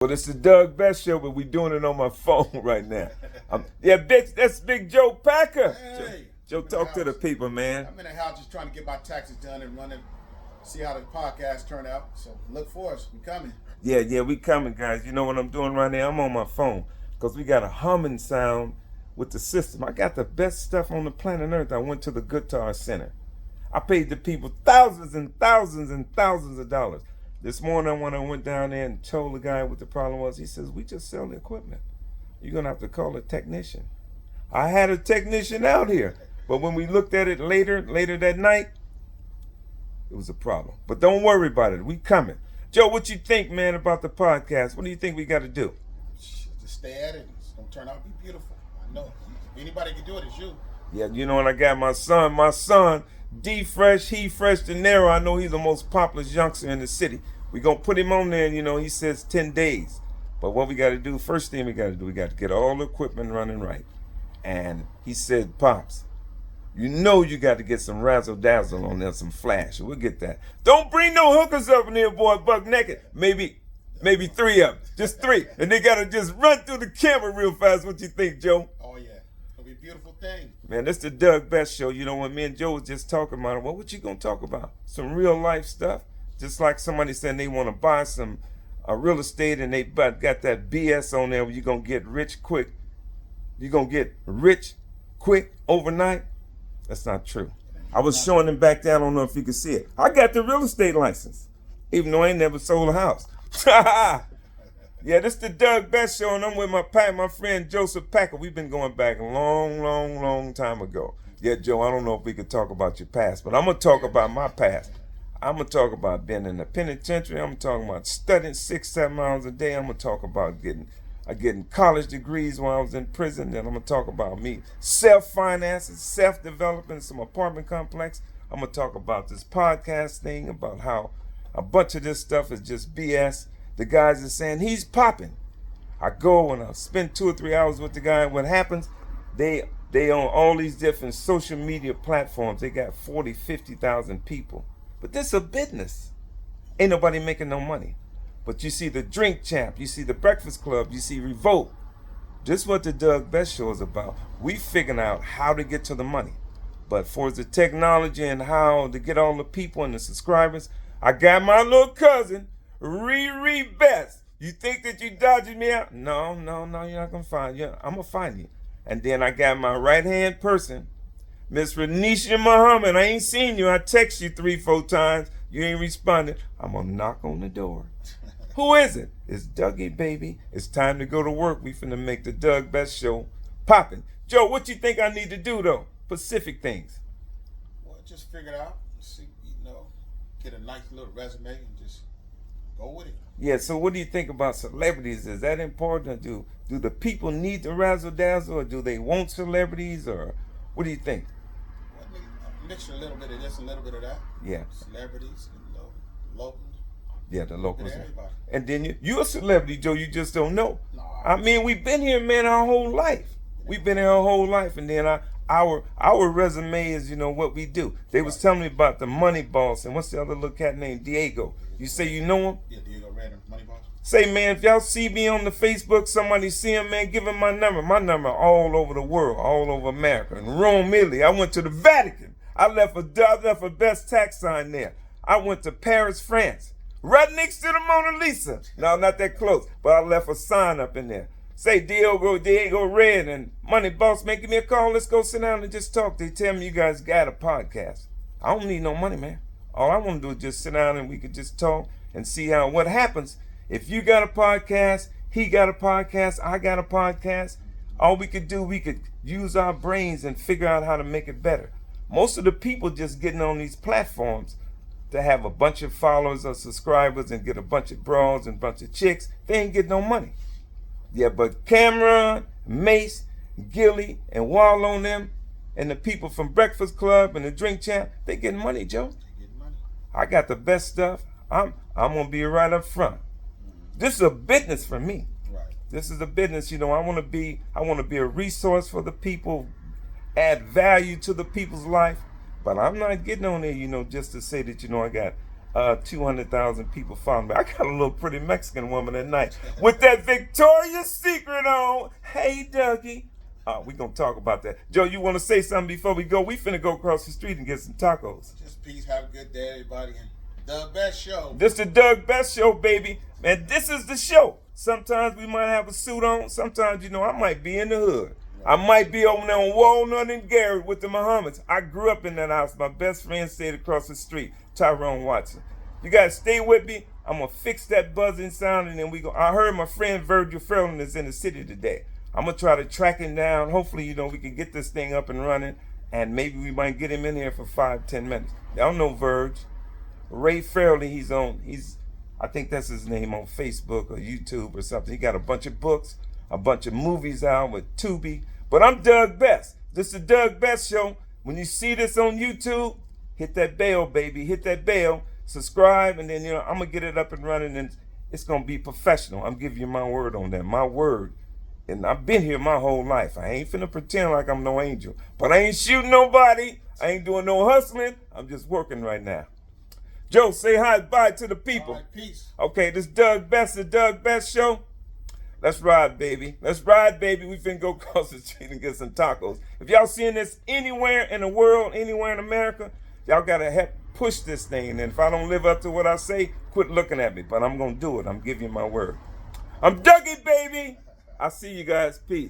Well, it's the Doug Bess Show, but we're doing it on my phone right now. That's Big Joe Packard. Hey, Joe, talk to the people, man. I'm in the house just trying to get my taxes done and running, see how the podcast turn out. So look for us. We coming. Yeah, we coming, guys. You know what I'm doing right now? I'm on my phone because we got a humming sound with the system. I got the best stuff on the planet Earth. I went to the Guitar Center. I paid the people thousands and thousands and thousands of dollars. This morning when I went down there and told the guy what the problem was, he says, we just sell the equipment. You're going to have to call a technician. I had a technician out here, but when we looked at it later that night, it was a problem. But don't worry about it. We coming. Joe, what you think, man, about the podcast? What do you think we got to do? Just stay at it. It's going to turn out to be beautiful. I know. If anybody can do it, it's you. Yeah, you know, and I got my son, D Fresh, he Fresh De Niro. I know he's the most popular youngster in the city. We're going to put him on there, and, you know, he says 10 days. But what we got to do, first thing we got to get all the equipment running right. And he said, Pops, you know you got to get some razzle-dazzle on there, some flash. We'll get that. Don't bring no hookers up in here, boy, buck naked. Maybe 3 of them, just 3. And they got to just run through the camera real fast. What you think, Joe? Oh, yeah. It'll be a beautiful thing. Man, this the Doug Bess Show. You know, when me and Joe was just talking about it, well, what you going to talk about? Some real life stuff? Just like somebody saying they want to buy some real estate and they got that BS on there where you're going to get rich quick. You're going to get rich quick overnight. That's not true. I was showing them back there. I don't know if you can see it. I got the real estate license, even though I ain't never sold a house. Yeah, this the Doug Bess Show, and I'm with my friend Joseph Packard. We've been going back a long time ago. Yeah, Joe, I don't know if we could talk about your past, but I'm going to talk about my past. I'm going to talk about being in the penitentiary. I'm talking about studying 6-7 hours a day. I'm going to talk about getting college degrees while I was in prison. Then I'm going to talk about me self-financing, self-developing some apartment complex. I'm going to talk about this podcast thing, about how a bunch of this stuff is just BS. The guys are saying he's popping. I go and I spend 2 or 3 hours with the guy. And what happens, they on all these different social media platforms. They got 40, 50,000 people. But this is a business. Ain't nobody making no money. But you see the Drink Champ, you see the Breakfast Club, you see Revolt. This is what the Doug Bess Show is about. We figuring out how to get to the money. But for the technology and how to get all the people and the subscribers, I got my little cousin, Riri Bess. You think that you dodging me out? No, you're not going to find you. I'm going to find you. And then I got my right-hand person, Miss Renisha Muhammad. I ain't seen you. I text you 3-4 times. You ain't responded. I'm going to knock on the door. Who is it? It's Dougie, baby. It's time to go to work. We finna make the Doug Bess Show popping. Joe, what you think I need to do, though? Specific things. Well, just figure it out. See, get a nice little resume and just go with it. Yeah, so what do you think about celebrities? Is that important? Do the people need the razzle-dazzle, or do they want celebrities, or what do you think? Well, I mix a little bit of this, a little bit of that. Yeah. Celebrities, locals. Yeah, the locals. Everybody. And then you're a celebrity, Joe. You just don't know. No, I mean, we've been here, man, our whole life. We've been here our whole life, and then our resume is, what we do. They was telling me about the Money Boss, and what's the other little cat named Diego? You say you know him? Yeah, Diego Random, Money Boss. Say, man, if y'all see me on the Facebook, somebody see him, man, give him my number. My number all over the world, all over America. In Rome, Italy. I went to the Vatican. I left a best tax sign there. I went to Paris, France. Right next to the Mona Lisa. No, not that close, but I left a sign up in there. Say Diego Red and Money Boss, man, give me a call. Let's go sit down and just talk. They tell me you guys got a podcast. I don't need no money, man. All I want to do is just sit down and we could just talk and see what happens. If you got a podcast, he got a podcast, I got a podcast, all we could do, we could use our brains and figure out how to make it better. Most of the people just getting on these platforms to have a bunch of followers or subscribers and get a bunch of bras and a bunch of chicks, they ain't get no money. Yeah, but Cameron, Mace, Gilly, and Wall on them, and the people from Breakfast Club and the Drink Champ, they getting money, Joe. They getting money. I got the best stuff. I'm gonna be right up front. This is a business for me. Right. This is a business, I want to be a resource for the people, add value to the people's life. But I'm not getting on there, just to say that, I 200,000 people following me. I got a little pretty Mexican woman at night with that Victoria's Secret on. Hey, Dougie. We gonna talk about that. Joe, you want to say something before we go? We finna go across the street and get some tacos. Just peace. Have a good day, everybody. And the best show. This the Doug Best Show, baby. Man, this is the show. Sometimes we might have a suit on. Sometimes, I might be in the hood. I might be over there on Walnut and Garrett with the Muhammad's. I grew up in that house. My best friend stayed across the street, Tyrone Watson. You guys stay with me. I'm going to fix that buzzing sound, and then I heard my friend Virgil Ferland is in the city today. I'm going to try to track him down. Hopefully, we can get this thing up and running, and maybe we might get him in here for 5-10 minutes. Y'all know Virg. Ray Fairley, I think that's his name on Facebook or YouTube or something. He got a bunch of books, a bunch of movies out with Tubi. But I'm Doug Best. This is the Doug Best Show. When you see this on YouTube, hit that bell, baby. Hit that bell. Subscribe, and then, I'm going to get it up and running, and it's going to be professional. I'm giving you my word on that. My word. And I've been here my whole life. I ain't finna pretend like I'm no angel. But I ain't shooting nobody. I ain't doing no hustling. I'm just working right now. Joe, say hi, bye to the people. All right, peace. Okay, this Doug Best, the Doug Best Show. Let's ride, baby. Let's ride, baby. We finna go across the street and get some tacos. If y'all seeing this anywhere in the world, anywhere in America, y'all gotta help push this thing. And if I don't live up to what I say, quit looking at me. But I'm gonna do it. I'm giving you my word. I'm Dougie, baby. I'll see you guys. Peace.